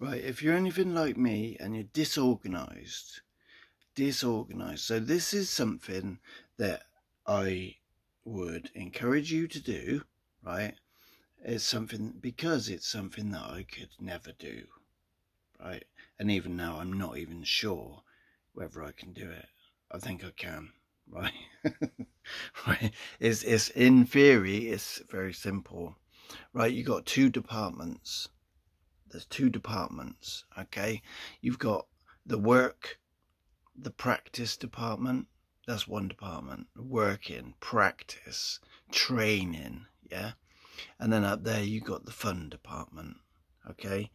Right, if you're anything like me and you're disorganized, so this is something that I would encourage you to do, right? It's something, because it's something that I could never do, right? And even now, I'm not even sure whether I can do it. I think I can, right? Right. It's in theory, it's very simple, right? You got two departments. There's two departments, okay? You've got the work, the practice department. That's one department. Working, practice, training, yeah? And then up there you got the fun department, okay?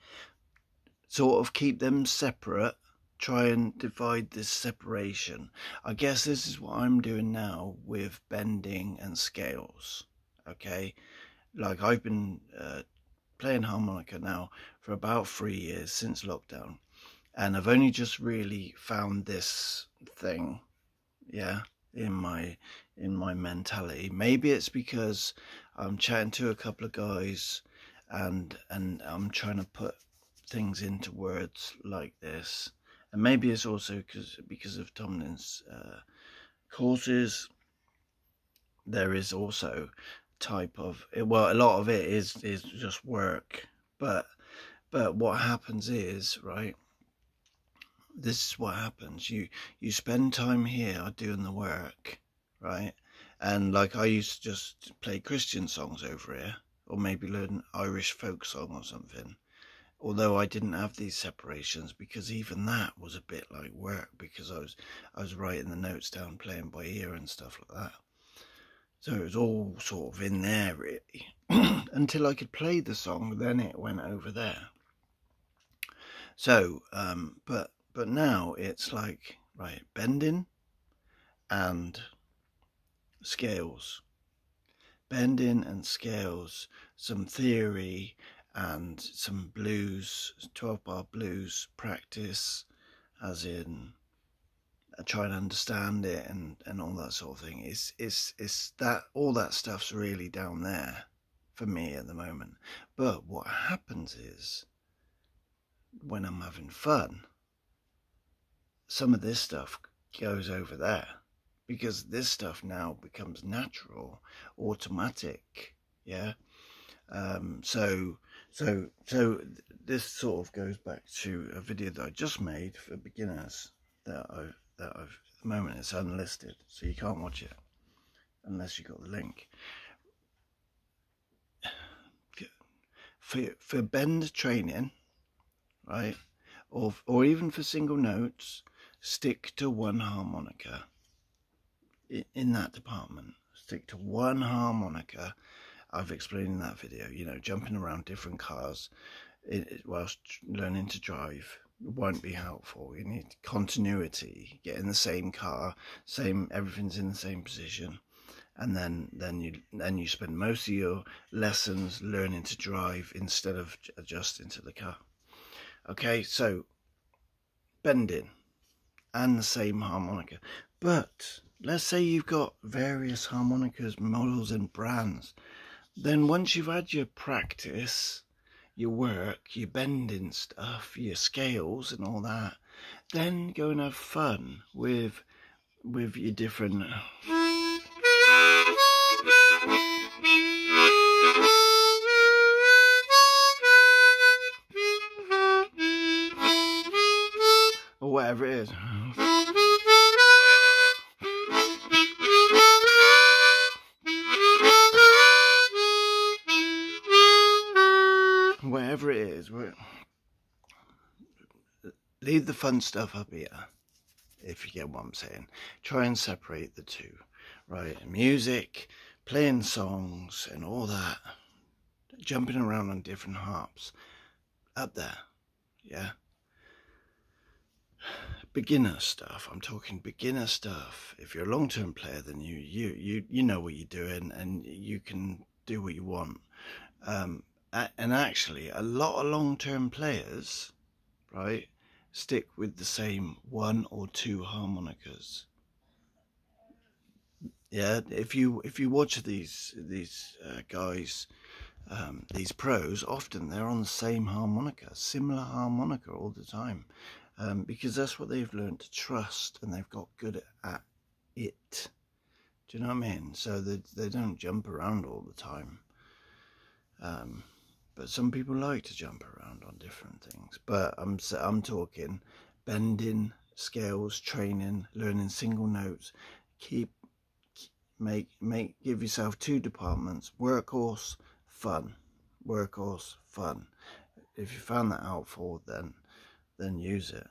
Sort of keep them separate. Try and divide this separation. I guess this is what I'm doing now with bending and scales, okay? Like I've been playing harmonica now for about 3 years since lockdown, and I've only just really found this thing, yeah, in my mentality. Maybe it's because I'm chatting to a couple of guys and I'm trying to put things into words like this, and maybe it's also because of Tomlin's courses. There is also type of, well, a lot of it is just work, but what happens is, right, this is what happens, you spend time here doing the work, right? And like I used to just play Christian songs over here, or maybe learn Irish folk song or something, although I didn't have these separations, because even that was a bit like work, because I was writing the notes down, playing by ear and stuff like that. So it was all sort of in there, really, until I could play the song. Then it went over there. So, but now it's like, right, bending and scales. Bending and scales, some theory and some blues, 12-bar blues practice, as in try and understand it and all that sort of thing. It's that, all that stuff's really down there for me at the moment. But what happens is, when I'm having fun, some of this stuff goes over there, because this stuff now becomes natural, automatic, yeah. So this sort of goes back to a video that I just made for beginners that I've at the moment. It's unlisted, so you can't watch it unless you got the link. For bend training, right, or even for single notes, stick to one harmonica. In that department, stick to one harmonica. I've explained in that video, you know, jumping around different cars whilst learning to drive won't be helpful. You need continuity. Get in the same car, everything's in the same position, and then you spend most of your lessons learning to drive instead of adjusting to the car. Okay, so bending and the same harmonica. But let's say you've got various harmonicas, models and brands. Then once you've had your practice, your work, your bending stuff, your scales and all that, then go and have fun with your different or whatever it is. Whatever it is, leave the fun stuff up here, if you get what I'm saying. Try and separate the two, right? Music, playing songs and all that, jumping around on different harps, up there, yeah? Beginner stuff, I'm talking beginner stuff. If you're a long-term player, then you know what you're doing and you can do what you want. And actually, a lot of long-term players, right, stick with the same one or two harmonicas. Yeah, if you watch these guys, these pros, often they're on the same harmonica, similar harmonica all the time, because that's what they've learned to trust, and they've got good at it. Do you know what I mean? So they don't jump around all the time. But some people like to jump around on different things. But I'm talking bending, scales, training, learning single notes. Give yourself 2 departments: workhorse, fun. Workhorse, fun. If you found that helpful, then use it.